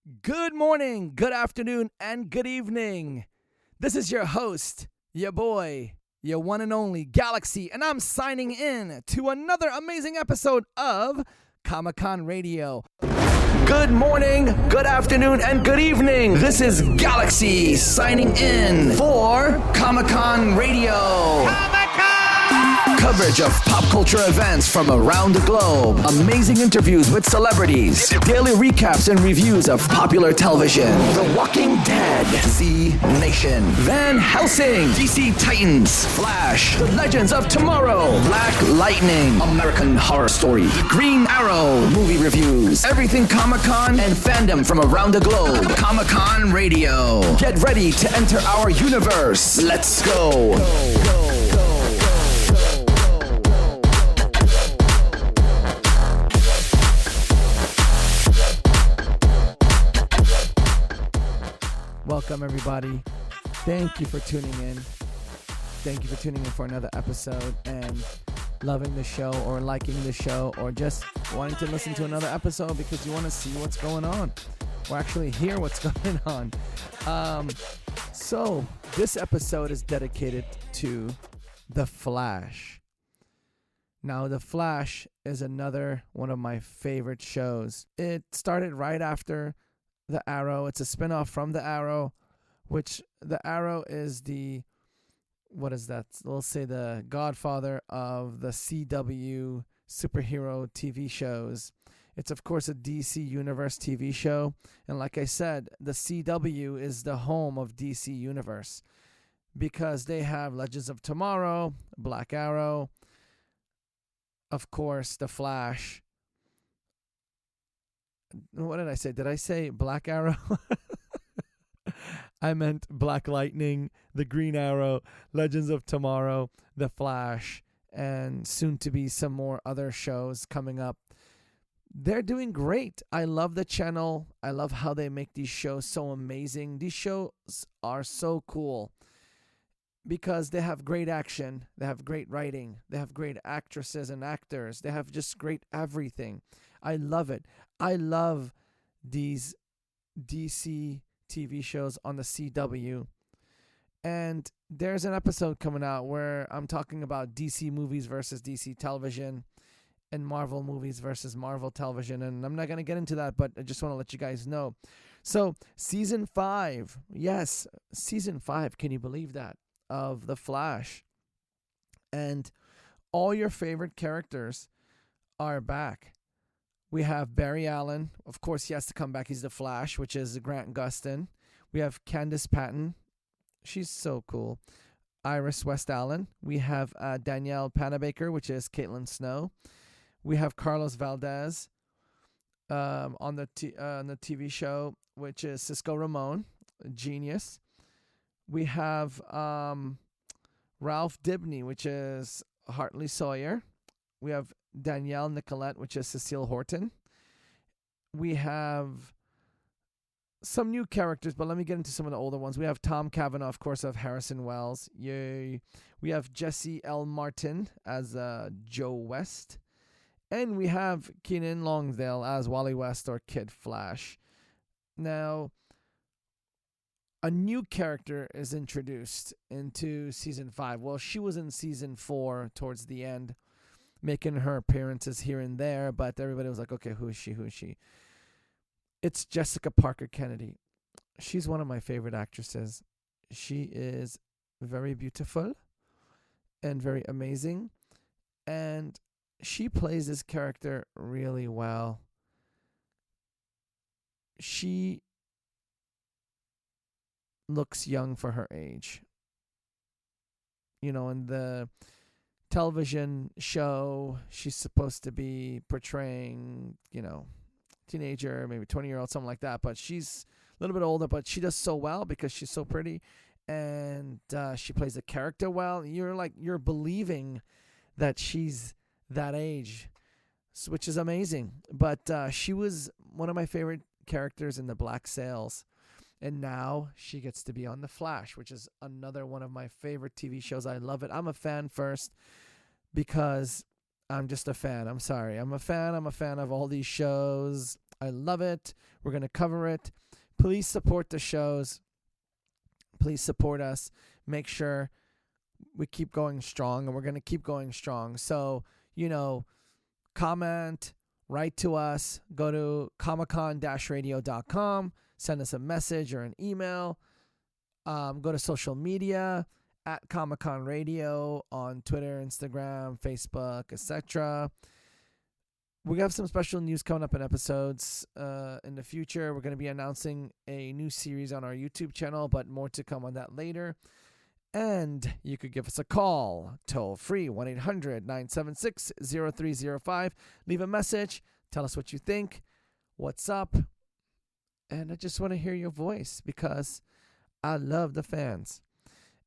Good morning, good afternoon, and good evening. This is your host, your boy, your one and only Galaxy, and I'm signing in to another amazing episode of Comic-Con Radio. Good morning, good afternoon, and good evening. This is Galaxy signing in for Comic-Con Radio. Coverage of pop culture events from around the globe. Amazing interviews with celebrities. Daily recaps and reviews of popular television. The Walking Dead. Z Nation. Van Helsing. DC Titans. Flash. The Legends of Tomorrow. Black Lightning. American Horror Story. Green Arrow. Movie reviews. Everything Comic-Con and fandom from around the globe. Comic-Con Radio. Get ready to enter our universe. Let's go. Welcome, everybody. Thank you for tuning in. Thank you for tuning in for another episode and loving the show or liking the show or just wanting to listen to another episode because you want to see what's going on or actually hear what's going on. So this episode is dedicated to The Flash. Now, The Flash is another one of my favorite shows. It started right after The Arrow. It's a spinoff from The Arrow, which The Arrow is we'll say the godfather of the CW superhero TV shows. It's, of course, a DC Universe TV show. And like I said, the CW is the home of DC Universe because they have Legends of Tomorrow, Black Arrow, of course, The Flash. What did I say? Did I say Black Arrow? I meant Black Lightning, the Green Arrow, Legends of Tomorrow, The Flash, and soon to be some more other shows coming up. They're doing great. I love the channel. I love how they make these shows so amazing. These shows are so cool because they have great action. They have great writing. They have great actresses and actors. They have just great everything. I love it. I love these DC TV shows on the CW. And there's an episode coming out where I'm talking about DC movies versus DC television and Marvel movies versus Marvel television. And I'm not going to get into that, but I just want to let you guys know. So season 5, yes, season 5, can you believe that, of The Flash. And all your favorite characters are back. We have Barry Allen. Of course, he has to come back. He's the Flash, which is Grant Gustin. We have Candace Patton. She's so cool. Iris West Allen. We have Danielle Panabaker, which is Caitlin Snow. We have Carlos Valdez on the TV show, which is Cisco Ramon, a genius. We have Ralph Dibny, which is Hartley Sawyer. We have Danielle Nicolette, which is Cecile Horton. We have some new characters, but let me get into some of the older ones. We have Tom Cavanaugh, of course, of Harrison Wells. Yay. We have Jesse L. Martin as Joe West. And we have Kenan Longdale as Wally West or Kid Flash. Now, a new character is introduced into Season 5. Well, she was in Season 4 towards the end, making her appearances here and there, but everybody was like, okay, who is she? It's Jessica Parker Kennedy. She's one of my favorite actresses. She is very beautiful and very amazing, and she plays this character really well. She looks young for her age. You know, in the television show, she's supposed to be portraying, teenager, maybe 20-year-old, something like that. But she's a little bit older, but she does so well because she's so pretty. And she plays the character well. You're believing that she's that age, which is amazing. But she was one of my favorite characters in the Black Sails. And now she gets to be on The Flash, which is another one of my favorite TV shows. I love it. I'm a fan first because I'm just a fan. I'm sorry. I'm a fan of all these shows. I love it. We're going to cover it. Please support the shows. Please support us. Make sure we keep going strong, and we're going to keep going strong. So, comment, write to us, go to comicon-radio.com, send us a message or an email, go to social media at Comic Con Radio on Twitter, Instagram, Facebook, etc. We have some special news coming up in episodes in the future. We're going to be announcing a new series on our YouTube channel, but more to come on that later. And you could give us a call, toll free, 1-800-976-0305. Leave a message. Tell us what you think. What's up? And I just want to hear your voice because I love the fans.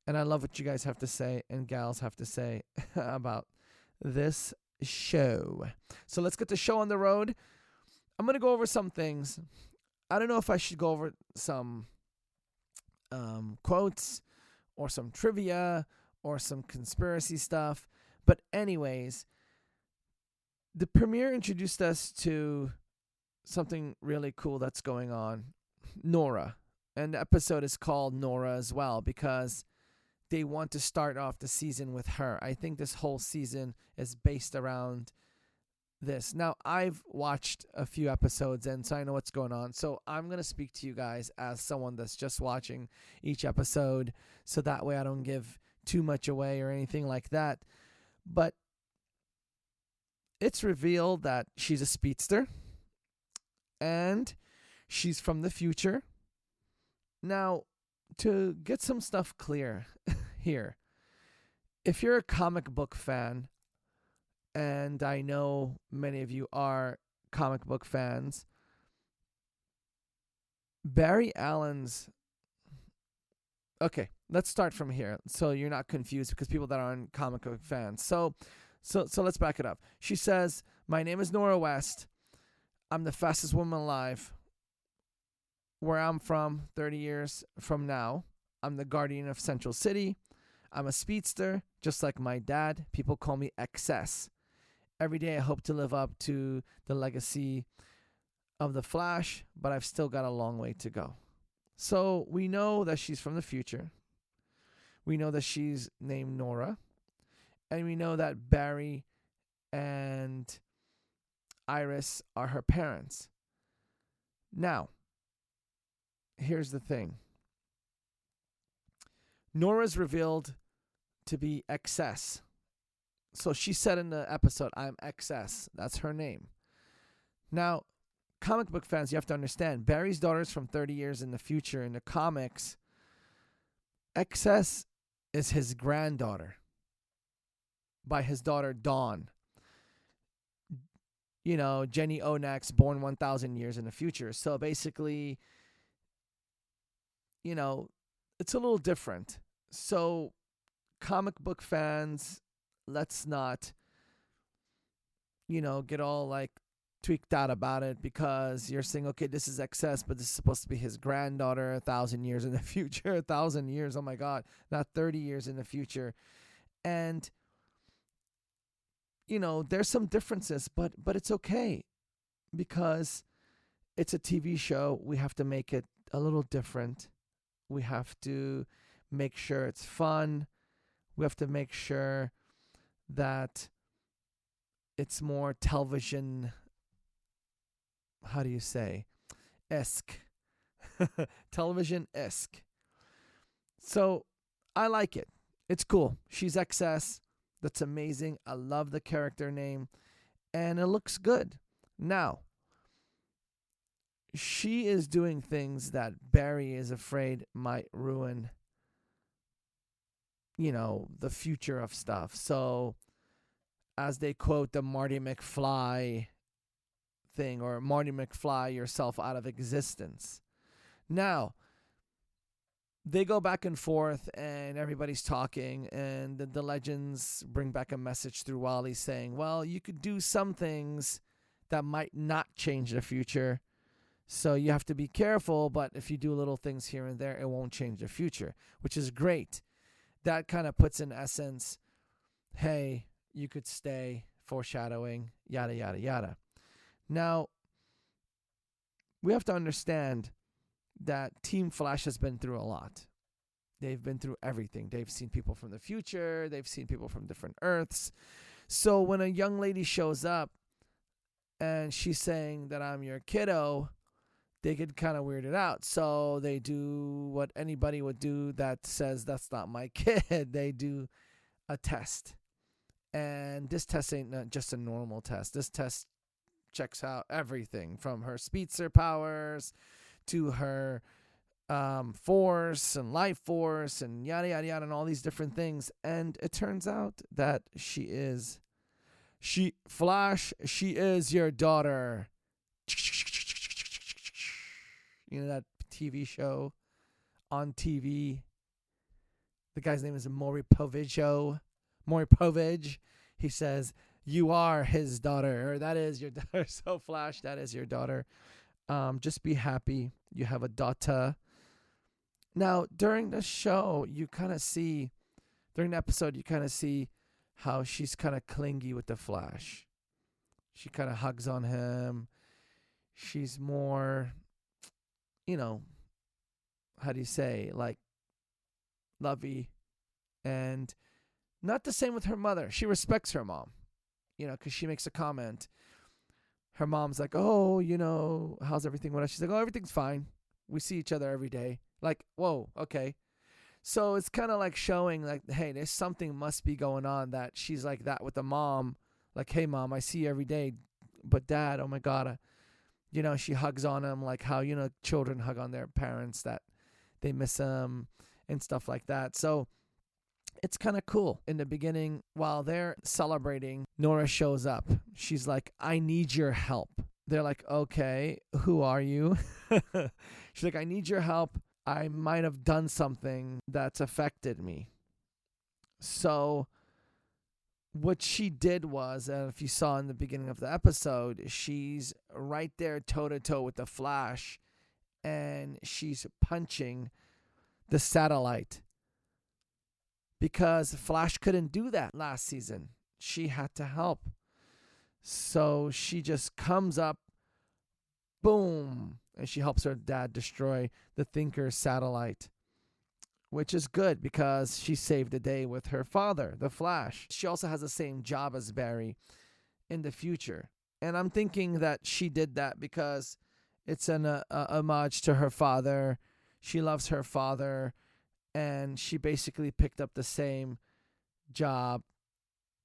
And I love what you guys have to say and gals have to say about this show. So let's get the show on the road. I'm going to go over some things. I don't know if I should go over some quotes or some trivia or some conspiracy stuff. But anyways, the premiere introduced us to something really cool that's going on. Nora. And the episode is called Nora as well because they want to start off the season with her. I think this whole season is based around this. Now, I've watched a few episodes, and so I know what's going on. So I'm going to speak to you guys as someone that's just watching each episode, so that way I don't give too much away or anything like that. But it's revealed that she's a speedster, and she's from the future. Now, to get some stuff clear here, if you're a comic book fan, and I know many of you are comic book fans, Barry Allen's... Okay, let's start from here so you're not confused because people that aren't comic book fans. So let's back it up. She says, "My name is Nora West. I'm the fastest woman alive. Where I'm from, 30 years from now, I'm the guardian of Central City. I'm a speedster, just like my dad. People call me XS. Every day I hope to live up to the legacy of the Flash, but I've still got a long way to go." So we know that she's from the future. We know that she's named Nora. And we know that Barry and Iris are her parents. Now, here's the thing. Nora's revealed to be XS. So she said in the episode, "I'm XS." That's her name. Now, comic book fans, you have to understand, Barry's daughter is from 30 years in the future. In the comics, XS is his granddaughter by his daughter Dawn. Jenny Onax, born 1,000 years in the future. So basically, it's a little different. So comic book fans, let's not, get all like tweaked out about it because you're saying, okay, this is XS, but this is supposed to be his granddaughter 1,000 years in the future. 1,000 years, oh my God, not 30 years in the future. And, there's some differences, but it's okay because it's a TV show. We have to make it a little different. We have to make sure it's fun. We have to make sure that it's more television, how do you say, esque. Television-esque. So I like it. It's cool. She's XS. That's amazing. I love the character name. And it looks good. Now, she is doing things that Barry is afraid might ruin, the future of stuff. So, as they quote the Marty McFly thing, or Marty McFly yourself out of existence. Now, they go back and forth and everybody's talking, and the legends bring back a message through Wally saying, well, you could do some things that might not change the future. So you have to be careful, but if you do little things here and there, it won't change the future, which is great. That kind of puts in essence, hey, you could stay, foreshadowing, yada, yada, yada. Now, we have to understand that Team Flash has been through a lot. They've been through everything. They've seen people from the future. They've seen people from different Earths. So when a young lady shows up and she's saying that I'm your kiddo, they get kind of weirded out. So they do what anybody would do that says that's not my kid. They do a test. And this test ain't not just a normal test. This test checks out everything from her speedster powers to her force and life force and yada, yada, yada, and all these different things. And it turns out that Flash, she is your daughter. You know that TV show on TV? The guy's name is Maury Povich. He says, you are his daughter, or that is your daughter. So Flash, that is your daughter. Just be happy. You have a daughter. Now, during the show, you kind of see, during the episode, you kind of see how she's kind of clingy with the Flash. She kind of hugs on him. She's more, how do you say, like, lovey. And not the same with her mother. She respects her mom, because she makes a comment. Her mom's like, oh, how's everything with us? She's like, oh, everything's fine. We see each other every day. Like, whoa, okay. So it's kind of like showing, like, hey, there's something must be going on that she's like that with the mom. Like, hey, mom, I see you every day. But dad, oh, my God. She hugs on him like how, children hug on their parents that they miss them and stuff like that. So it's kind of cool. In the beginning, while they're celebrating, Nora shows up. She's like, I need your help. They're like, okay, who are you? She's like, I need your help. I might have done something that's affected me. So what she did was, and if you saw in the beginning of the episode, she's right there toe-to-toe with the Flash, and she's punching the satellite. Because Flash couldn't do that last season. She had to help. So she just comes up, boom, and she helps her dad destroy the Thinker satellite, which is good because she saved the day with her father, the Flash. She also has the same job as Barry in the future. And I'm thinking that she did that because it's an homage to her father. She loves her father, and she basically picked up the same job,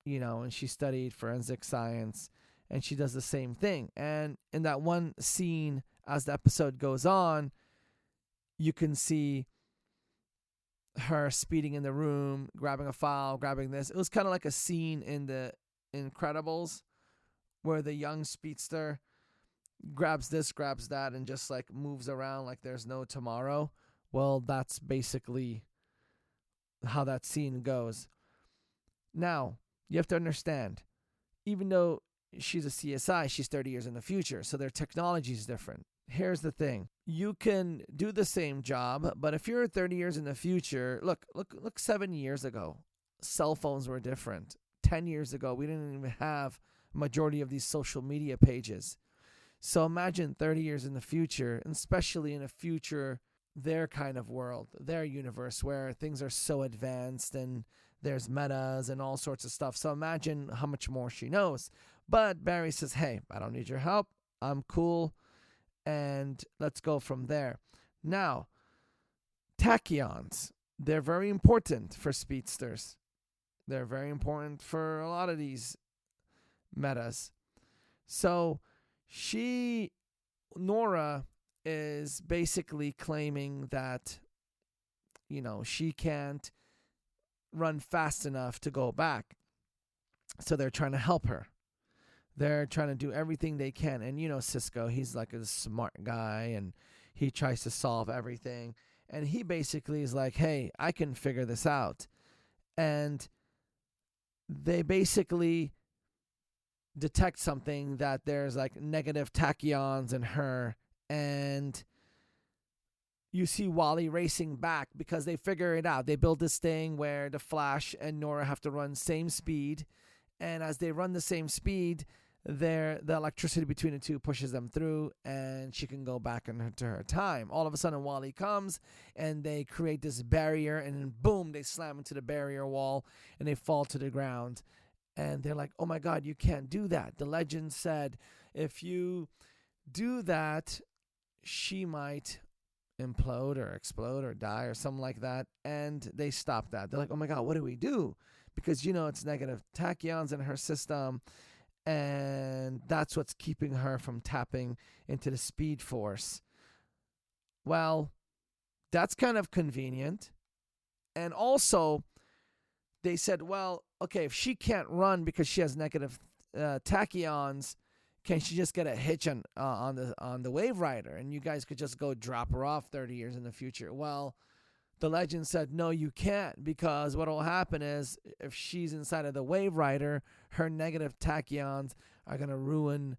and she studied forensic science, and she does the same thing. And in that one scene, as the episode goes on, you can see her speeding in the room, grabbing a file, grabbing this. It was kind of like a scene in the Incredibles where the young speedster grabs this, grabs that, and just like moves around like there's no tomorrow. Well, that's basically how that scene goes. Now, you have to understand, even though she's a CSI, she's 30 years in the future, so their technology is different. Here's the thing. You can do the same job, but if you're 30 years in the future, look 7 years ago, cell phones were different. 10 years ago, we didn't even have a majority of these social media pages. So imagine 30 years in the future, and especially in a future, their kind of world, their universe where things are so advanced and there's metas and all sorts of stuff. So imagine how much more she knows. But Barry says, hey, I don't need your help. I'm cool. And let's go from there. Now, tachyons, they're very important for speedsters. They're very important for a lot of these metas. So Nora is basically claiming that, she can't run fast enough to go back. So they're trying to help her. They're trying to do everything they can. And Cisco, he's like a smart guy, and he tries to solve everything. And he basically is like, hey, I can figure this out. And they basically detect something, that there's like negative tachyons in her. And you see Wally racing back because they figure it out. They build this thing where the Flash and Nora have to run same speed. And as they run the same speed, the electricity between the two pushes them through, and she can go back into her time. All of a sudden, Wally comes, and they create this barrier, and then boom, they slam into the barrier wall, and they fall to the ground. And they're like, oh my God, you can't do that. The legend said if you do that, she might implode or explode or die or something like that. And they stop that. They're like, oh my God, what do we do? Because, it's negative tachyons in her system. And that's what's keeping her from tapping into the speed force. Well, that's kind of convenient. And also, they said, well, okay, if she can't run because she has negative tachyons, can she just get a hitch on the Wave Rider, and you guys could just go drop her off 30 years in the future? Well, the legend said, no, you can't, because what will happen is if she's inside of the Wave Rider, her negative tachyons are going to ruin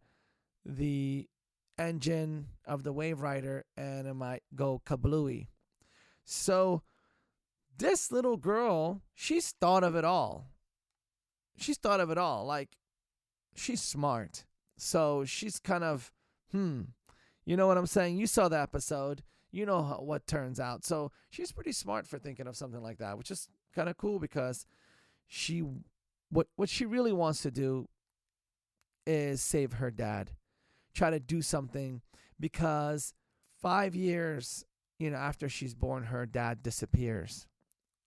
the engine of the Wave Rider, and it might go kablooey. So this little girl, she's thought of it all. Like, she's smart. So she's kind of, you know what I'm saying? You saw the episode. You know what turns out. So she's pretty smart for thinking of something like that, which is kind of cool, because what she really wants to do is save her dad. Try to do something, because 5 years, after she's born, her dad disappears.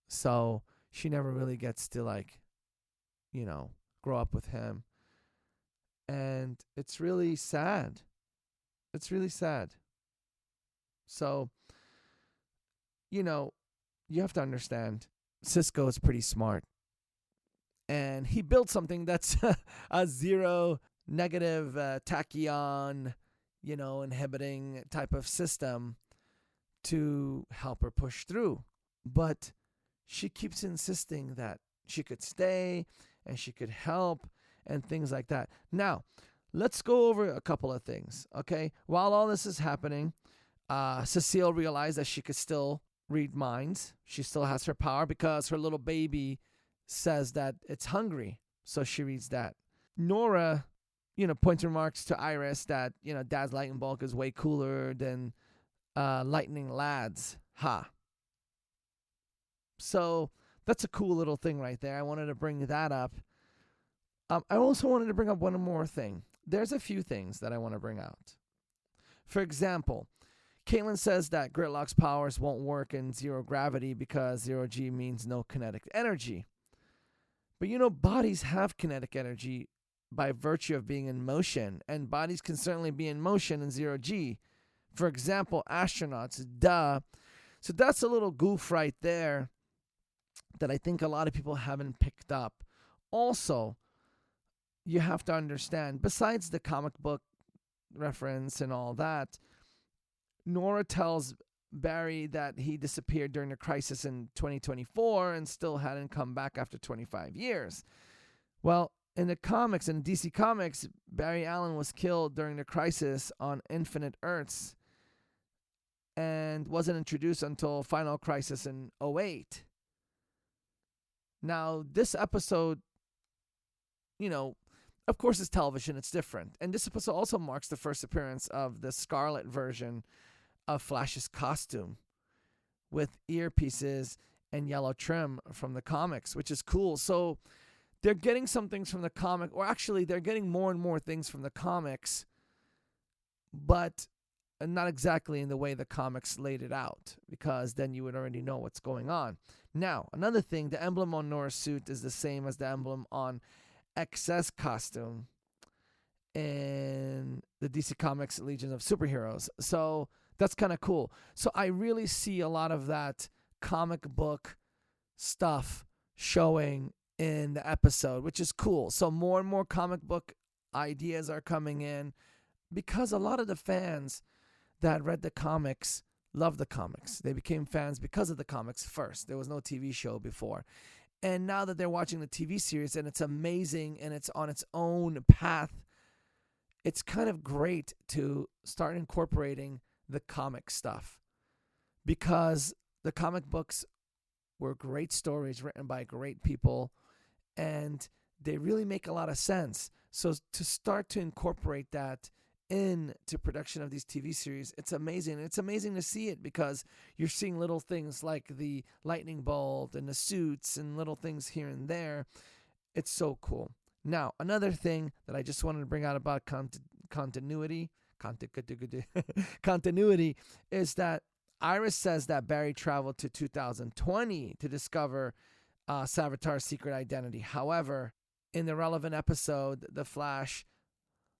So she never really gets to, grow up with him. And it's really sad. So, you have to understand, Cisco is pretty smart. And he built something that's a zero negative tachyon, inhibiting type of system to help her push through. But she keeps insisting that she could stay and she could help and things like that. Now, let's go over a couple of things, okay? While all this is happening, Cecile realized that she could still read minds. She still has her power because her little baby says that it's hungry, so she reads that. Nora, points remarks to Iris that, Dad's lightning bolt is way cooler than lightning lad's. Ha. So that's a cool little thing right there. I wanted to bring that up. I also wanted to bring up one more thing. There's a few things that I want to bring out. For example, Caitlin says that Gridlock's powers won't work in zero gravity because 0G means no kinetic energy. But bodies have kinetic energy by virtue of being in motion, and bodies can certainly be in motion in 0G. For example, astronauts, duh. So that's a little goof right there that I think a lot of people haven't picked up. Also, you have to understand, besides the comic book reference and all that, Nora tells Barry that he disappeared during the crisis in 2024 and still hadn't come back after 25 years. Well, in the comics, in DC Comics, Barry Allen was killed during the crisis on Infinite Earths and wasn't introduced until Final Crisis in 2008. Now, this episode, of course it's television, it's different. And this episode also marks the first appearance of the Scarlet version of Flash's costume with earpieces and yellow trim from the comics, which is cool. So they're getting some things from the comic, or actually they're getting more and more things from the comics, but not exactly in the way the comics laid it out, because then you would already know what's going on. Now, another thing, the emblem on Nora's suit is the same as the emblem on XS costume in the DC Comics Legion of Superheroes. So that's kind of cool. So I really see a lot of that comic book stuff showing in the episode, which is cool. So more and more comic book ideas are coming in, because a lot of the fans that read the comics love the comics. They became fans because of the comics first. There was no TV show before. And now that they're watching the TV series and it's amazing and it's on its own path, it's kind of great to start incorporating the comic stuff, because the comic books were great stories written by great people, and they really make a lot of sense. So to start to incorporate that into production of these TV series, it's amazing. It's amazing to see it because you're seeing little things like the lightning bolt and the suits and little things here and there. It's so cool. Now, another thing that I just wanted to bring out about continuity is that Iris says that Barry traveled to 2020 to discover Savitar's secret identity. However, in the relevant episode, The Flash,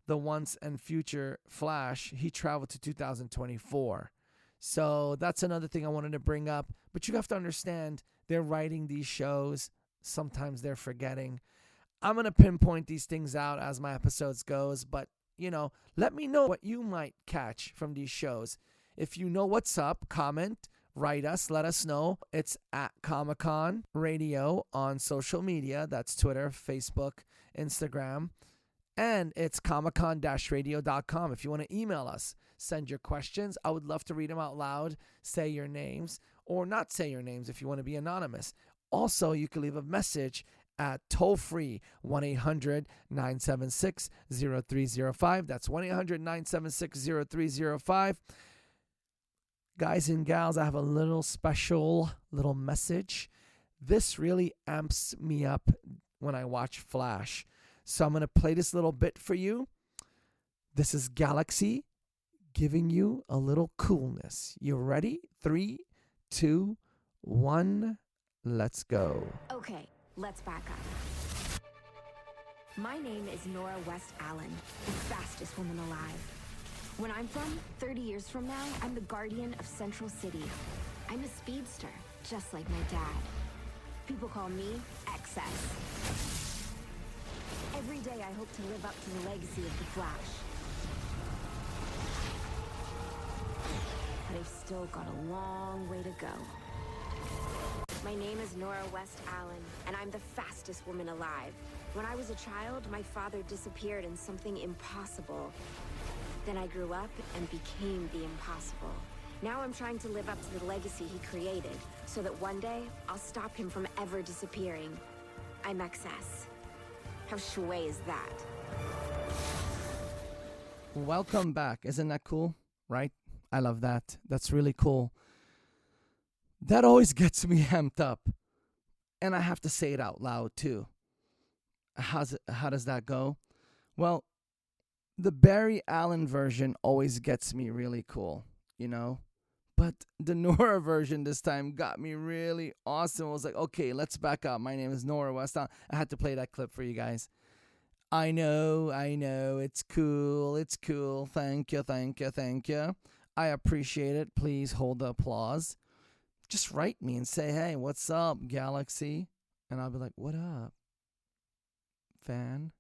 the once and future Flash, he traveled to 2024. So that's another thing I wanted to bring up. But you have to understand, they're writing these shows. Sometimes they're forgetting. I'm going to pinpoint these things out as my episodes goes. But, let me know what you might catch from these shows. If you know what's up, comment, write us, let us know. It's at Comic-Con Radio on social media. That's Twitter, Facebook, Instagram. And it's comiccon-radio.com. If you want to email us, send your questions. I would love to read them out loud, say your names, or not say your names if you want to be anonymous. Also, you can leave a message at toll-free 1-800-976-0305. That's 1-800-976-0305. Guys and gals, I have a little message. This really amps me up when I watch Flash. So I'm going to play this little bit for you. This is Galaxy giving you a little coolness. You ready? 3, 2, 1, let's go. Okay, let's back up. My name is Nora West Allen, the fastest woman alive. When I'm from, 30 years from now, I'm the guardian of Central City. I'm a speedster, just like my dad. People call me XS. Every day I hope to live up to the legacy of the Flash. But I've still got a long way to go. My name is Nora West Allen, and I'm the fastest woman alive. When I was a child, my father disappeared in something impossible. Then I grew up and became the impossible. Now I'm trying to live up to the legacy he created, so that one day I'll stop him from ever disappearing. I'm XS. How shway is that? Welcome back. Isn't that cool? Right? I love that. That's really cool. That always gets me amped up. And I have to say it out loud too. How does that go? Well, the Barry Allen version always gets me really cool, But the Nora version this time got me really awesome. I was like, okay, let's back up. My name is Nora West Allen. I had to play that clip for you guys. I know. It's cool. Thank you. I appreciate it. Please hold the applause. Just write me and say, hey, what's up, Galaxy? And I'll be like, what up? Fan?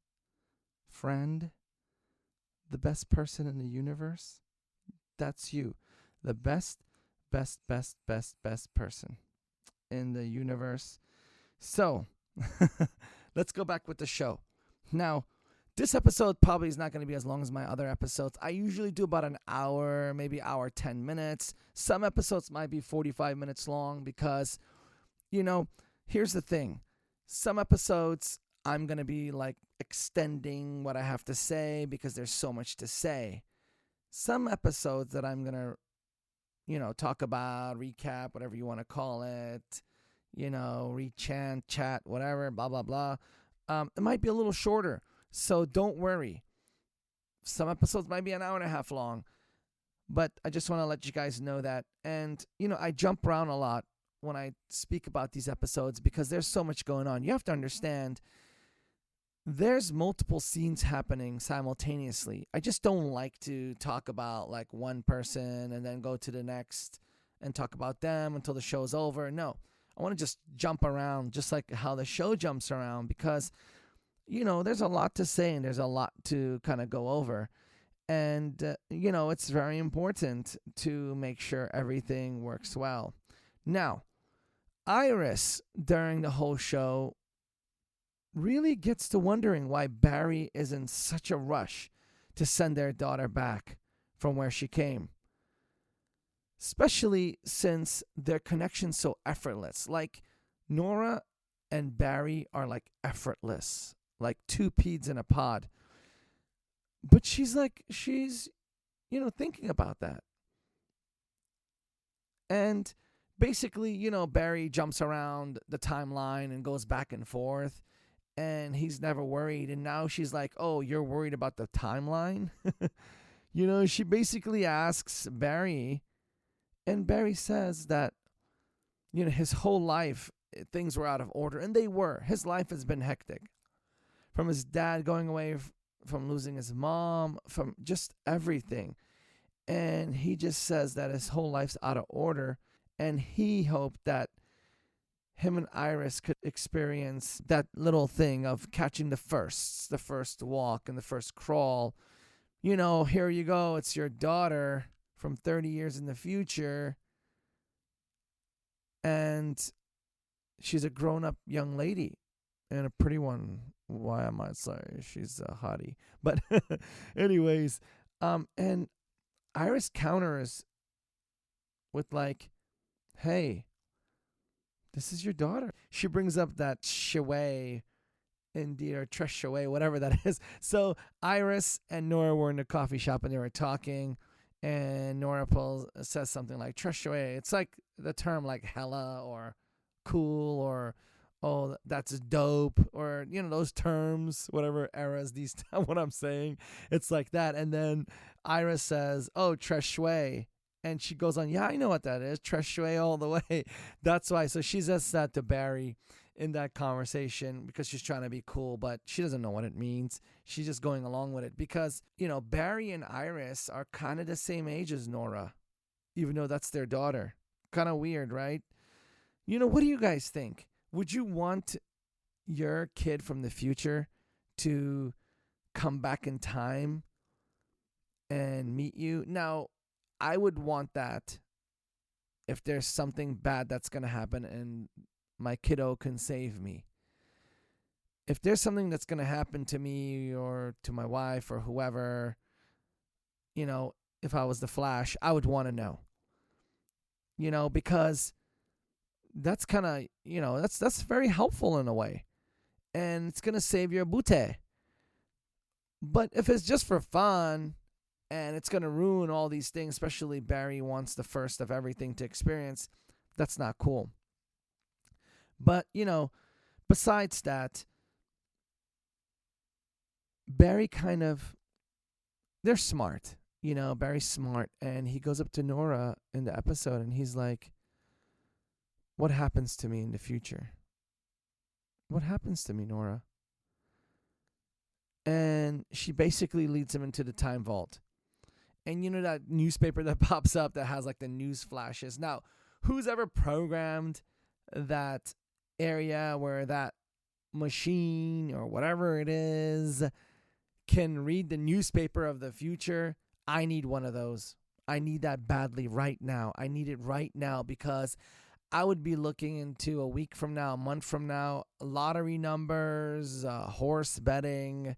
Friend? The best person in the universe? That's you. The best person in the universe. So, let's go back with the show. Now, this episode probably is not going to be as long as my other episodes. I usually do about an hour, maybe hour 10 minutes. Some episodes might be 45 minutes long because, here's the thing. Some episodes I'm going to be like extending what I have to say because there's so much to say. Some episodes that I'm going to talk about, recap, whatever you want to call it, rechant, chat, whatever, blah, blah, blah. It might be a little shorter, so don't worry. Some episodes might be an hour and a half long, but I just want to let you guys know that. And, I jump around a lot when I speak about these episodes because there's so much going on. You have to understand there's multiple scenes happening simultaneously. I just don't like to talk about like one person and then go to the next and talk about them until the show's over. No, I want to just jump around just like how the show jumps around because, there's a lot to say and there's a lot to kind of go over. And, it's very important to make sure everything works well. Now, Iris, during the whole show, really gets to wondering why Barry is in such a rush to send their daughter back from where she came. Especially since their connection's so effortless. Like, Nora and Barry are like effortless. like 2 peas in a pod. But she's thinking about that. And basically, Barry jumps around the timeline and goes back and forth, and he's never worried. And now she's like, oh, you're worried about the timeline? She basically asks Barry, and Barry says that, his whole life, things were out of order, and they were. His life has been hectic. From his dad going away, from losing his mom, from just everything. And he just says that his whole life's out of order, and he hoped that him and Iris could experience that little thing of catching the first walk and the first crawl. Here you go, it's your daughter from 30 years in the future, and she's a grown-up young lady and a pretty one. Why am I sorry? She's a hottie. But anyways, and Iris counters with like, hey, this is your daughter. She brings up that Shaway, indeed, or Tresh Shaway, whatever that is. So Iris and Nora were in the coffee shop and they were talking, and Nora says something like Tresh Shaway. It's like the term like hella or cool or, oh, that's dope, or, those terms, whatever eras these, what I'm saying. It's like that. And then Iris says, oh, Tresh Shaway. And she goes on, yeah, I know what that is. Tresh Shaway all the way. That's why. So she says that to Barry in that conversation because she's trying to be cool, but she doesn't know what it means. She's just going along with it because, Barry and Iris are kind of the same age as Nora, even though that's their daughter. Kind of weird, right? What do you guys think? Would you want your kid from the future to come back in time and meet you? Now, I would want that if there's something bad that's going to happen and my kiddo can save me. If there's something that's going to happen to me or to my wife or whoever, if I was the Flash, I would want to know. Because that's kind of, that's very helpful in a way. And it's going to save your booty. But if it's just for fun and it's going to ruin all these things, especially Barry wants the first of everything to experience, that's not cool. But, besides that, Barry they're smart. Barry's smart. And he goes up to Nora in the episode and he's like, what happens to me in the future? What happens to me, Nora? And she basically leads him into the time vault. And that newspaper that pops up that has like the news flashes. Now, who's ever programmed that area where that machine or whatever it is can read the newspaper of the future? I need one of those. I need that badly right now. I need it right now because I would be looking into a week from now, a month from now, lottery numbers, horse betting,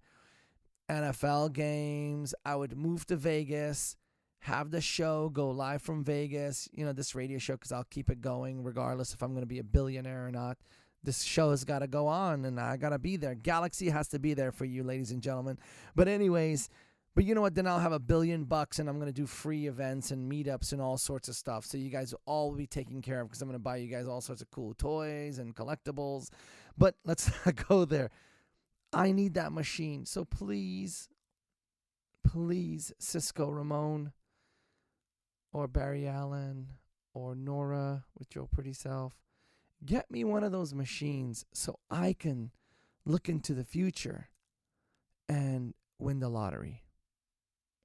NFL games. I would move to Vegas, have the show go live from Vegas, this radio show, because I'll keep it going regardless if I'm going to be a billionaire or not. This show has got to go on and I got to be there. Galaxy has to be there for you, ladies and gentlemen. But anyways, but you know what? Then I'll have $1 billion and I'm going to do free events and meetups and all sorts of stuff. So you guys will all be taken care of because I'm going to buy you guys all sorts of cool toys and collectibles. But let's not go there. I need that machine. So please, Cisco Ramon or Barry Allen or Nora with your pretty self, get me one of those machines so I can look into the future and win the lottery.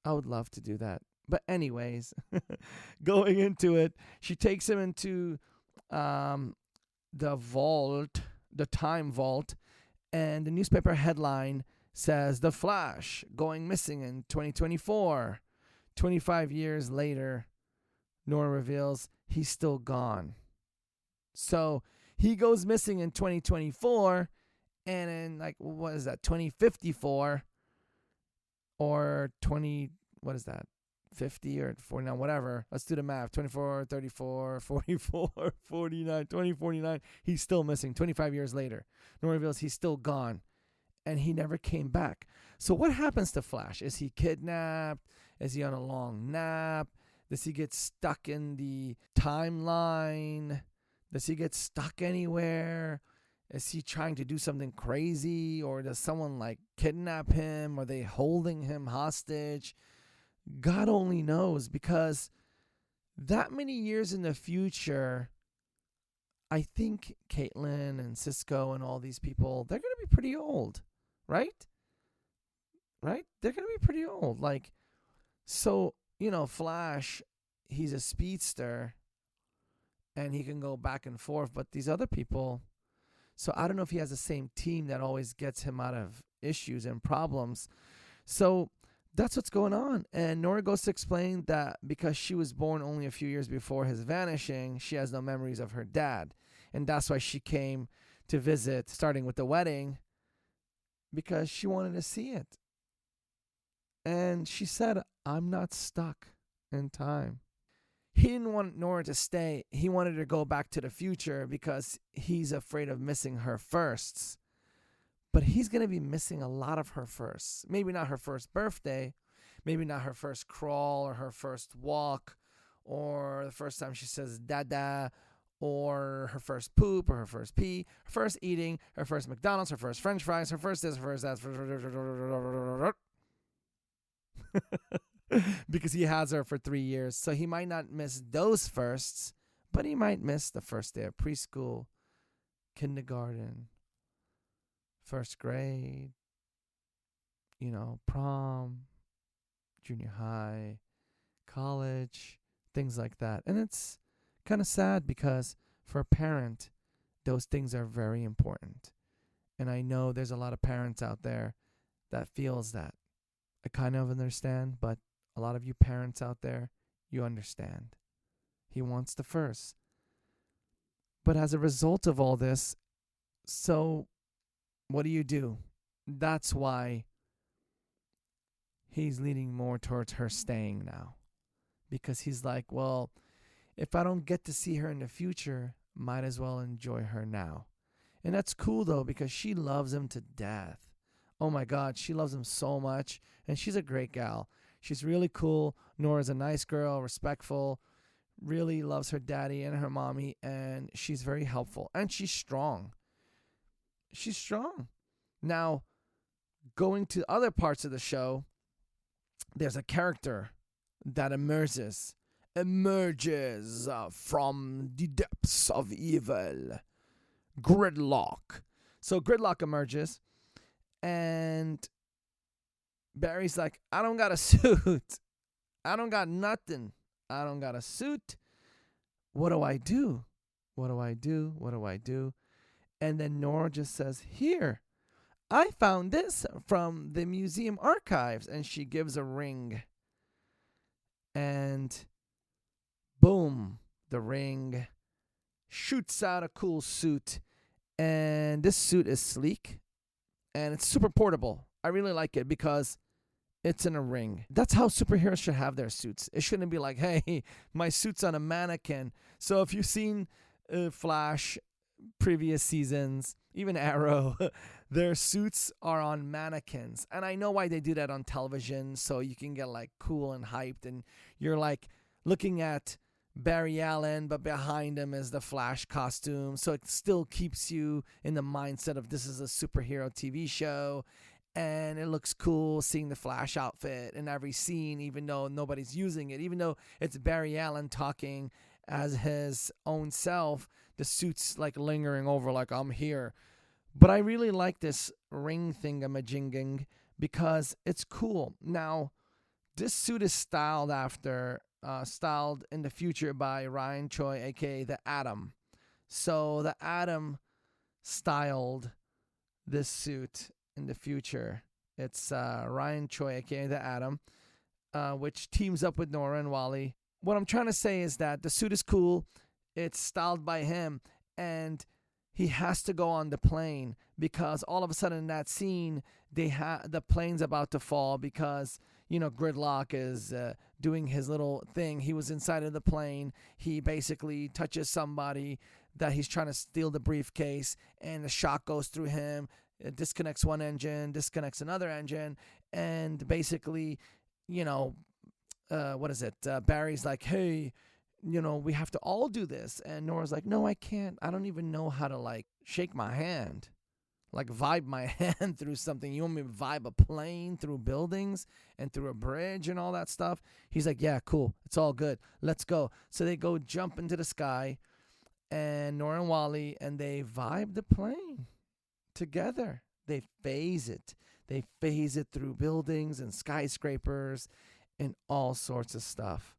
I would love to do that. But anyways, going into it, she takes him into the vault, the time vault, and the newspaper headline says, The Flash going missing in 2024. 25 years later, Nora reveals he's still gone. So he goes missing in 2024, and in 2054 or 50 or 49, whatever. Let's do the math. 24, 34, 44, 49, 2049. He's still missing 25 years later. Nora reveals he's still gone. and he never came back. So what happens to Flash? Is he kidnapped? Is he on a long nap? Does he get stuck in the timeline? Does he get stuck anywhere? Is he trying to do something crazy? Or does someone like kidnap him? Are they holding him hostage? God only knows, because that many years in the future, I think Caitlin and Cisco and all these people, they're going to be pretty old, right? Right? They're going to be pretty old. Like, so, Flash, he's a speedster and he can go back and forth, but these other people, so I don't know if he has the same team that always gets him out of issues and problems. So that's what's going on. And Nora goes to explain that because she was born only a few years before his vanishing, she has no memories of her dad. And that's why she came to visit, starting with the wedding, because she wanted to see it. And she said, I'm not stuck in time. He didn't want Nora to stay. He wanted her to go back to the future because he's afraid of missing her firsts. But he's going to be missing a lot of her firsts. Maybe not her first birthday. Maybe not her first crawl or her first walk. Or the first time she says dada. Or her first poop or her first pee. Her first eating. Her first McDonald's. Her first French fries. Her first this. Her first that. Because he has her for 3 years. So he might not miss those firsts. But he might miss the first day of preschool. Kindergarten. First grade, prom, junior high, college, things like that. And it's kind of sad because for a parent, those things are very important. And I know there's a lot of parents out there that feels that. I kind of understand, but a lot of you parents out there, you understand. He wants the first. But as a result of all this, so what do? That's why he's leaning more towards her staying now. Because he's like, well, if I don't get to see her in the future, might as well enjoy her now. And that's cool, though, because she loves him to death. Oh, my God, she loves him so much. And she's a great gal. She's really cool. Nora's a nice girl, respectful, really loves her daddy and her mommy, and she's very helpful. And she's strong. She's strong. Now, going to other parts of the show, there's a character that emerges from the depths of evil. Gridlock. So Gridlock emerges, and Barry's like, I don't got a suit. I don't got nothing. I don't got a suit. What do I do? What do I do? What do I do? And then Nora just says, here, I found this from the museum archives. And she gives a ring. And boom, the ring shoots out a cool suit. And this suit is sleek. And it's super portable. I really like it because it's in a ring. That's how superheroes should have their suits. It shouldn't be like, hey, my suit's on a mannequin. So if you've seen Flash, previous seasons, even Arrow, their suits are on mannequins. And I know why they do that on television, so you can get like cool and hyped, and you're like looking at Barry Allen, but behind him is the Flash costume. So it still keeps you in the mindset of this is a superhero TV show. And it looks cool seeing the Flash outfit in every scene, even though nobody's using it. Even though it's Barry Allen talking as his own self, the suit's like lingering over like, I'm here. But I really like this ring thingamajinging because it's cool. Now, this suit is styled in the future by Ryan Choi, a.k.a. the Atom. So the Atom styled this suit in the future. It's Ryan Choi, a.k.a. the Atom, which teams up with Nora and Wally. What I'm trying to say is that the suit is cool. It's styled by him, and he has to go on the plane because all of a sudden in that scene, the plane's about to fall because, Gridlock is doing his little thing. He was inside of the plane. He basically touches somebody that he's trying to steal the briefcase, and the shock goes through him. It disconnects one engine, disconnects another engine, and basically, what is it? Barry's like, hey, we have to all do this. And Nora's like, no, I can't. I don't even know how to like shake my hand, like vibe my hand through something. You want me to vibe a plane through buildings and through a bridge and all that stuff? He's like, yeah, cool. It's all good. Let's go. So they go jump into the sky, and Nora and Wally, and they vibe the plane together. They phase it. They phase it through buildings and skyscrapers and all sorts of stuff,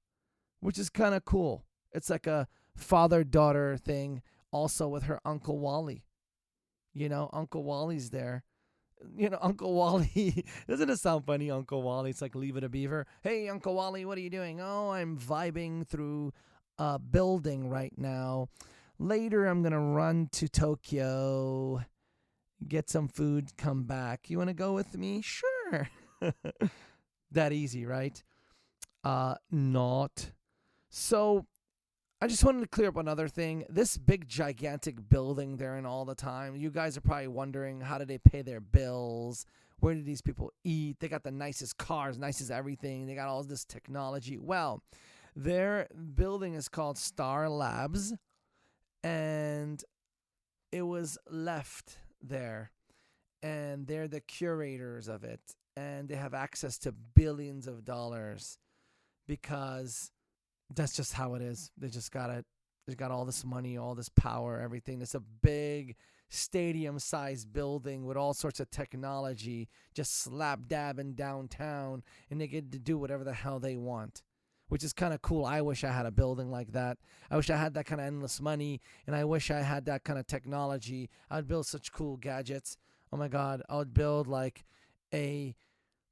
which is kind of cool. It's like a father-daughter thing also with her Uncle Wally. Uncle Wally's there. Uncle Wally, doesn't it sound funny, Uncle Wally? It's like Leave It a Beaver. Hey, Uncle Wally, what are you doing? Oh, I'm vibing through a building right now. Later, I'm going to run to Tokyo, get some food, come back. You want to go with me? Sure. That easy, right? Not. So I just wanted to clear up another thing. This big, gigantic building they're in all the time. You guys are probably wondering, how do they pay their bills? Where do these people eat? They got the nicest cars, nicest everything. They got all this technology. Well, their building is called Star Labs, and it was left there. And they're the curators of it. And they have access to billions of dollars because that's just how it is. They just got it. They got all this money, all this power, everything. It's a big stadium-sized building with all sorts of technology just slap dab in downtown, and they get to do whatever the hell they want, which is kind of cool. I wish I had a building like that. I wish I had that kind of endless money, and I wish I had that kind of technology. I'd build such cool gadgets. Oh, my God. I would build like a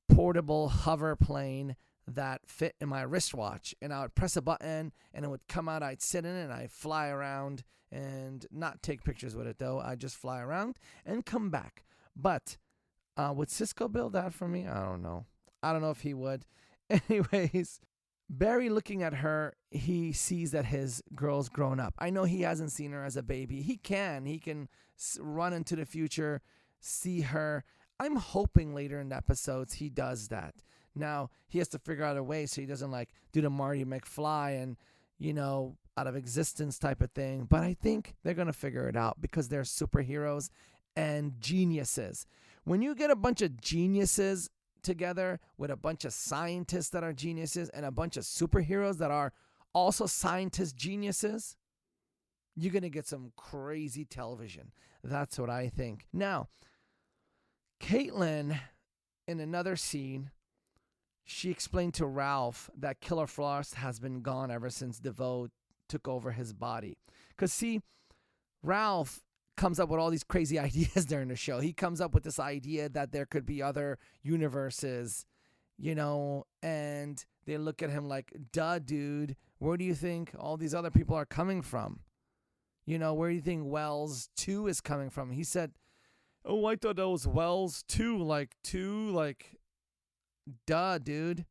portable hover plane that fit in my wristwatch, and I would press a button and it would come out. I'd sit in it and I'd fly around and not take pictures with it though. I'd just fly around and come back. But would Cisco build that for me? I don't know if he would. Anyways, Barry looking at her, he sees that his girl's grown up. I know he hasn't seen her as a baby. He can run into the future, see her. I'm hoping later in the episodes he does that. Now, he has to figure out a way so he doesn't like do the Marty McFly and, out of existence type of thing. But I think they're going to figure it out because they're superheroes and geniuses. When you get a bunch of geniuses together with a bunch of scientists that are geniuses and a bunch of superheroes that are also scientist geniuses, you're going to get some crazy television. That's what I think. Now, Caitlin, in another scene, she explained to Ralph that Killer Frost has been gone ever since DeVoe took over his body. Because, see, Ralph comes up with all these crazy ideas during the show. He comes up with this idea that there could be other universes, and they look at him like, duh, dude, where do you think all these other people are coming from? Where do you think Wells 2 is coming from? He said, oh, I thought that was Wells 2, duh, dude.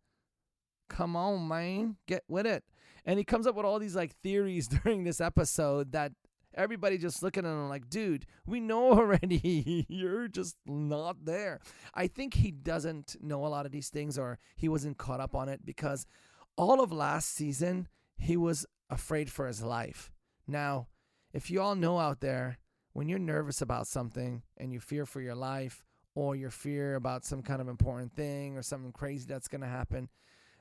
Come on, man. Get with it. And he comes up with all these theories during this episode that everybody just looking at him like, dude, we know already. You're just not there. I think he doesn't know a lot of these things, or he wasn't caught up on it, because all of last season, he was afraid for his life. Now, if you all know out there, when you're nervous about something and you fear for your life, or you fear about some kind of important thing or something crazy that's going to happen,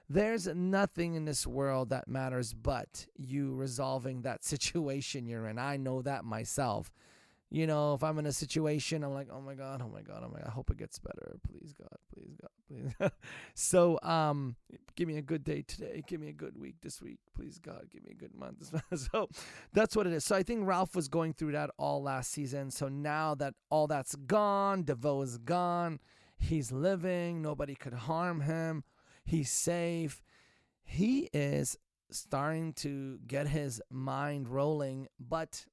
there's nothing in this world that matters but you resolving that situation you're in. I know that myself. If I'm in a situation, I'm like, oh my God, I hope it gets better. Please, God, please, God. So, give me a good day today. Give me a good week this week. Please, God, give me a good month this month. So that's what it is. So I think Ralph was going through that all last season. So now that all that's gone, DeVoe is gone, he's living, nobody could harm him, he's safe. He is starting to get his mind rolling, but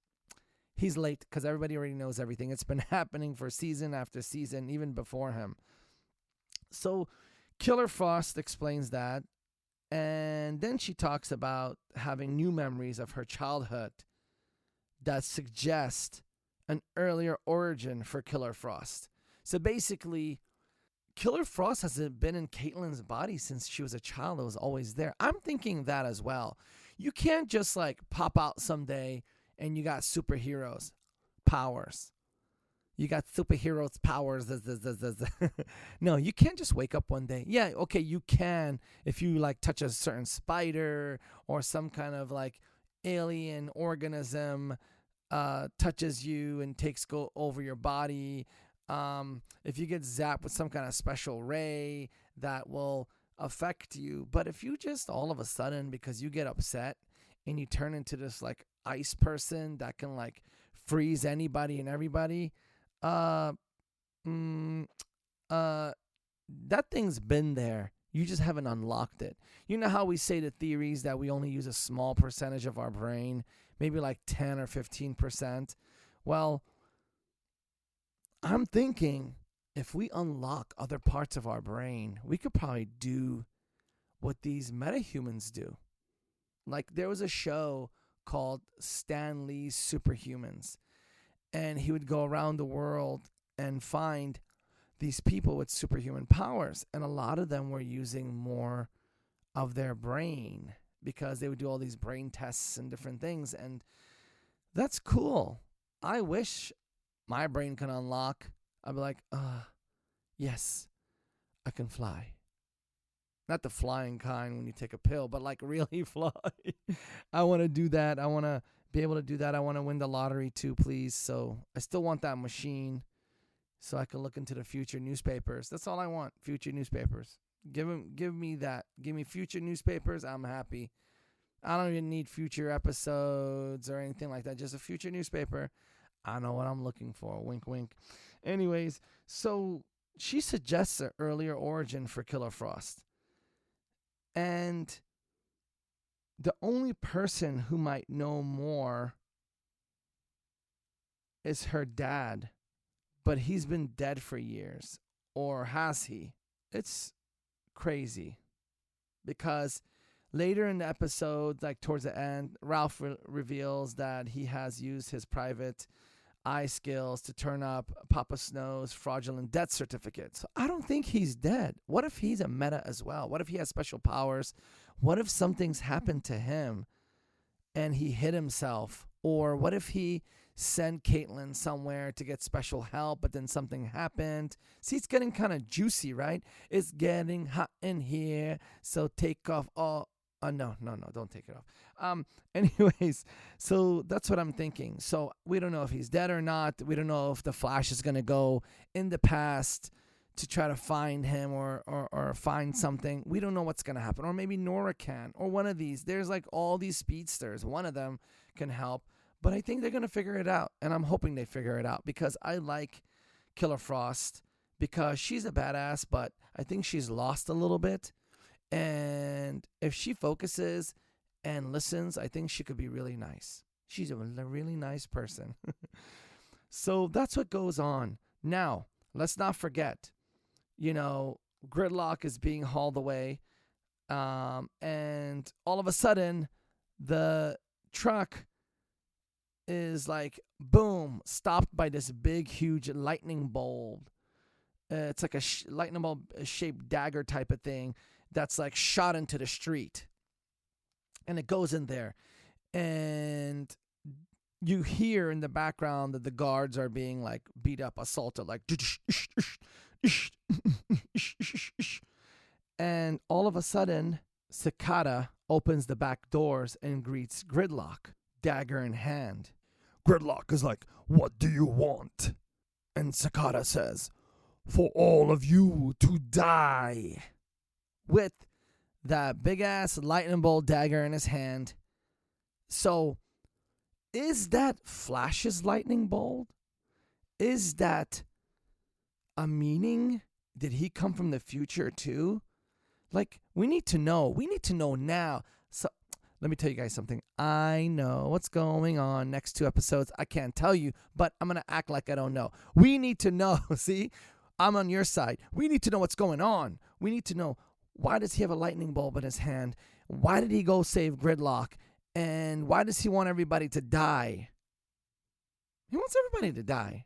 he's late because everybody already knows everything. It's been happening for season after season, even before him. So Killer Frost explains that. And then she talks about having new memories of her childhood that suggest an earlier origin for Killer Frost. So basically, Killer Frost has been in Caitlyn's body since she was a child. It was always there. I'm thinking that as well. You can't just like pop out someday and you got superheroes powers. You got superheroes powers. No, you can't just wake up one day. Yeah, okay, you can if you like touch a certain spider or some kind of like alien organism touches you and go over your body. If you get zapped with some kind of special ray that will affect you. But if you just all of a sudden, because you get upset and you turn into this like ice person that can like freeze anybody and everybody, that thing's been there. You just haven't unlocked it. You know how we say the theories that we only use a small percentage of our brain, maybe like 10 or 15%? Well, I'm thinking if we unlock other parts of our brain, we could probably do what these metahumans do. Like there was a show called Stan Lee's Superhumans, and he would go around the world and find these people with superhuman powers, and a lot of them were using more of their brain because they would do all these brain tests and different things, and that's cool. I wish my brain can unlock. I'd be like, yes, I can fly. Not the flying kind when you take a pill, but like really fly. I want to do that. I want to be able to do that. I want to win the lottery too, please. So I still want that machine so I can look into the future newspapers. That's all I want, future newspapers. Give me that. Give me future newspapers. I'm happy. I don't even need future episodes or anything like that. Just a future newspaper. I know what I'm looking for. Wink, wink. Anyways, so she suggests an earlier origin for Killer Frost. And the only person who might know more is her dad. But he's been dead for years. Or has he? It's crazy. Because later in the episode, like towards the end, Ralph reveals that he has used his private eye skills to turn up Papa Snow's fraudulent death certificate. So I don't think he's dead. What if he's a meta as well? What if he has special powers? What if something's happened to him and he hit himself? Or what if he sent Caitlyn somewhere to get special help, but then something happened? See, it's getting kind of juicy, right? It's getting hot in here, so take off all... no, don't take it off. Anyways, so that's what I'm thinking. So we don't know if he's dead or not. We don't know if the Flash is going to go in the past to try to find him or find something. We don't know what's going to happen. Or maybe Nora can, or one of these. There's like all these speedsters. One of them can help. But I think they're going to figure it out. And I'm hoping they figure it out because I like Killer Frost because she's a badass, but I think she's lost a little bit. And if she focuses and listens, I think she could be really nice. She's a really nice person. So that's what goes on. Now, let's not forget, Gridlock is being hauled away. And all of a sudden, the truck is like, boom, stopped by this big, huge lightning bolt. It's like a lightning bolt shaped dagger type of thing that's like shot into the street. And it goes in there. And you hear in the background that the guards are being like beat up, assaulted, like... And all of a sudden, Cicada opens the back doors and greets Gridlock, dagger in hand. Gridlock is like, "What do you want?" And Cicada says, "For all of you to die." With that big-ass lightning bolt dagger in his hand. So, is that Flash's lightning bolt? Is that a meaning? Did he come from the future too? Like, we need to know. We need to know now. So, let me tell you guys something. I know what's going on next 2 episodes. I can't tell you, but I'm going to act like I don't know. We need to know. See, I'm on your side. We need to know what's going on. We need to know, why does he have a lightning bulb in his hand? Why did he go save Gridlock? And why does he want everybody to die? He wants everybody to die.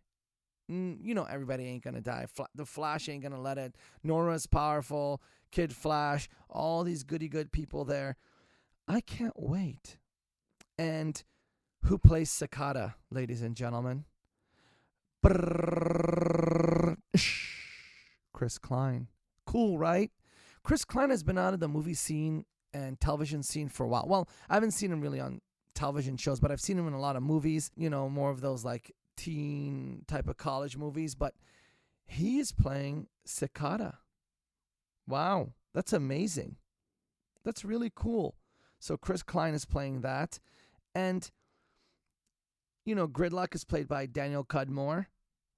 everybody ain't going to die. The Flash ain't going to let it. Nora's powerful. Kid Flash. All these good people there. I can't wait. And who plays Cicada, ladies and gentlemen? Chris Klein. Cool, right? Chris Klein has been out of the movie scene and television scene for a while. Well, I haven't seen him really on television shows, but I've seen him in a lot of movies, more of those like teen type of college movies, but he is playing Cicada. Wow, that's amazing. That's really cool. So Chris Klein is playing that. And, Gridlock is played by Daniel Cudmore,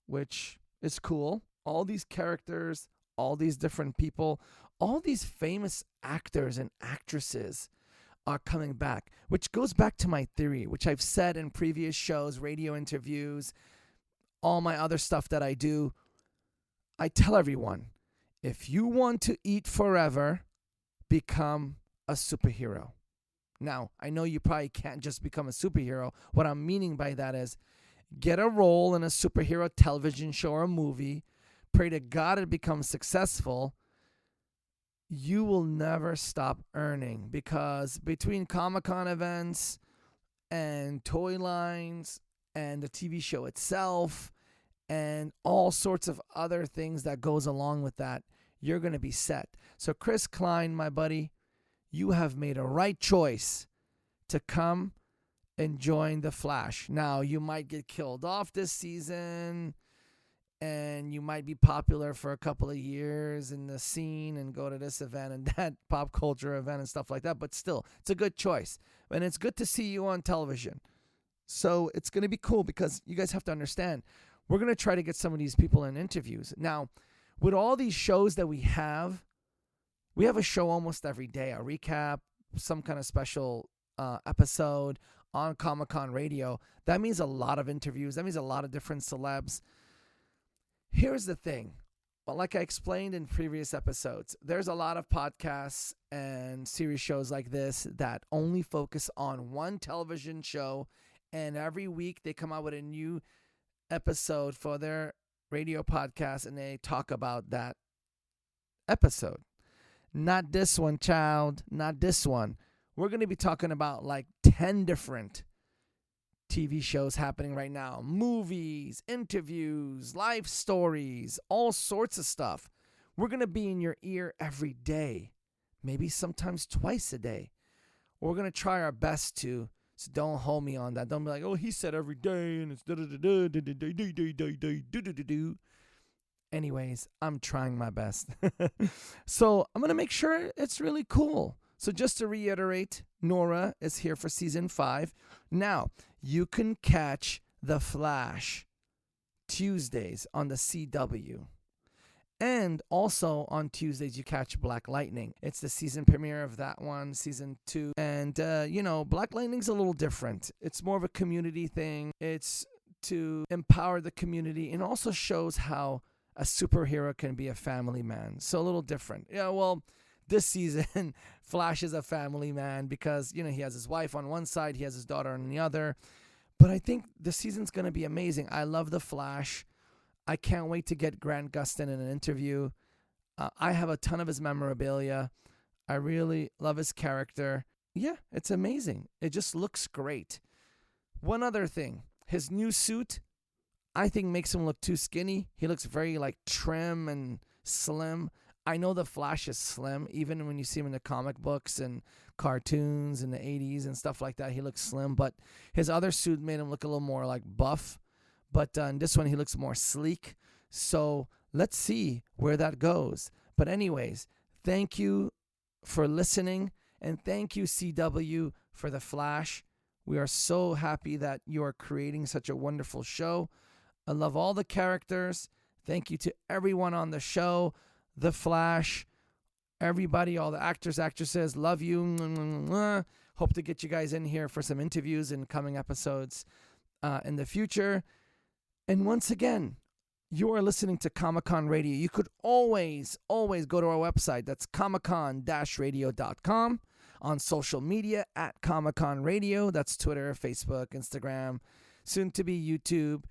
which is cool. All these characters, all these different people, all these famous actors and actresses are coming back, which goes back to my theory, which I've said in previous shows, radio interviews, all my other stuff that I do. I tell everyone, if you want to eat forever, become a superhero. Now, I know you probably can't just become a superhero. What I'm meaning by that is get a role in a superhero television show or a movie, pray to God it becomes successful. You will never stop earning, because between Comic-Con events and toy lines and the TV show itself and all sorts of other things that goes along with that, you're going to be set. So Chris Klein, my buddy, you have made a right choice to come and join the Flash. Now, you might get killed off this season, and you might be popular for a couple of years in the scene and go to this event and that pop culture event and stuff like that. But still, it's a good choice. And it's good to see you on television. So it's going to be cool, because you guys have to understand, we're going to try to get some of these people in interviews. Now, with all these shows that we have a show almost every day, a recap, some kind of special episode on Comic-Con Radio. That means a lot of interviews. That means a lot of different celebs. Here's the thing. Well, like I explained in previous episodes, there's a lot of podcasts and series shows like this that only focus on one television show, and every week they come out with a new episode for their radio podcast, and they talk about that episode. Not this one, child. Not this one. We're going to be talking about like 10 different TV shows happening right now. Movies, interviews, life stories, all sorts of stuff. We're going to be in your ear every day. Maybe sometimes twice a day. We're going to try our best to. So don't hold me on that. Don't be like, oh, he said every day and it's da-da-da-da-da-da-da-da-da-da-da-da-da. Anyways, I'm trying my best. So I'm going to make sure it's really cool. So just to reiterate, Nora is here for season 5. Now, you can catch The Flash Tuesdays on the CW. And also on Tuesdays, you catch Black Lightning. It's the season premiere of that one, season 2. And, Black Lightning's a little different. It's more of a community thing. It's to empower the community, and also shows how a superhero can be a family man. So a little different. Yeah, well, this season, Flash is a family man because, he has his wife on one side, he has his daughter on the other. But I think the season's going to be amazing. I love the Flash. I can't wait to get Grant Gustin in an interview. I have a ton of his memorabilia. I really love his character. Yeah, it's amazing. It just looks great. One other thing, his new suit, I think makes him look too skinny. He looks very trim and slim. I know the Flash is slim, even when you see him in the comic books and cartoons in the 80s and stuff like that. He looks slim, but his other suit made him look a little more buff. But in this one, he looks more sleek. So let's see where that goes. But anyways, thank you for listening, and thank you, CW, for The Flash. We are so happy that you are creating such a wonderful show. I love all the characters. Thank you to everyone on the show. The Flash, everybody, all the actors, actresses, love you. Hope to get you guys in here for some interviews in coming episodes in the future. And once again, you are listening to Comic-Con Radio. You could always go to our website. That's comiccon-radio.com. On social media at Comic-Con Radio. That's Twitter, Facebook, Instagram, soon to be YouTube.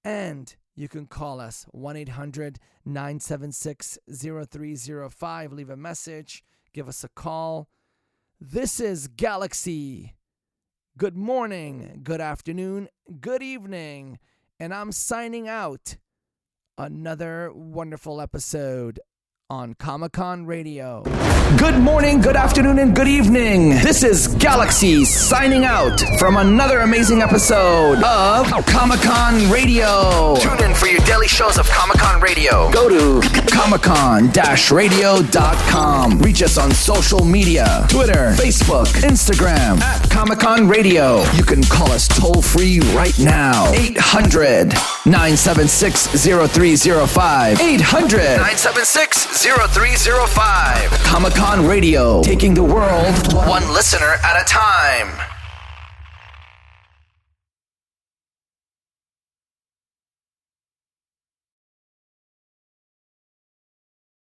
And you can call us 1-800-976-0305. Leave a message. Give us a call. This is Galaxy. Good morning, good afternoon, good evening. And I'm signing out. Another wonderful episode on Comic-Con Radio. Good morning, good afternoon, and good evening. This is Galaxy signing out from another amazing episode of Comic-Con Radio. Tune in for your daily shows of Comic-Con Radio. Go to comiccon-radio.com. Reach us on social media, Twitter, Facebook, Instagram, at Comic-Con Radio. You can call us toll-free right now. 800-976-0305. 800-976-0305. Comic-Con Radio, taking the world one listener at a time.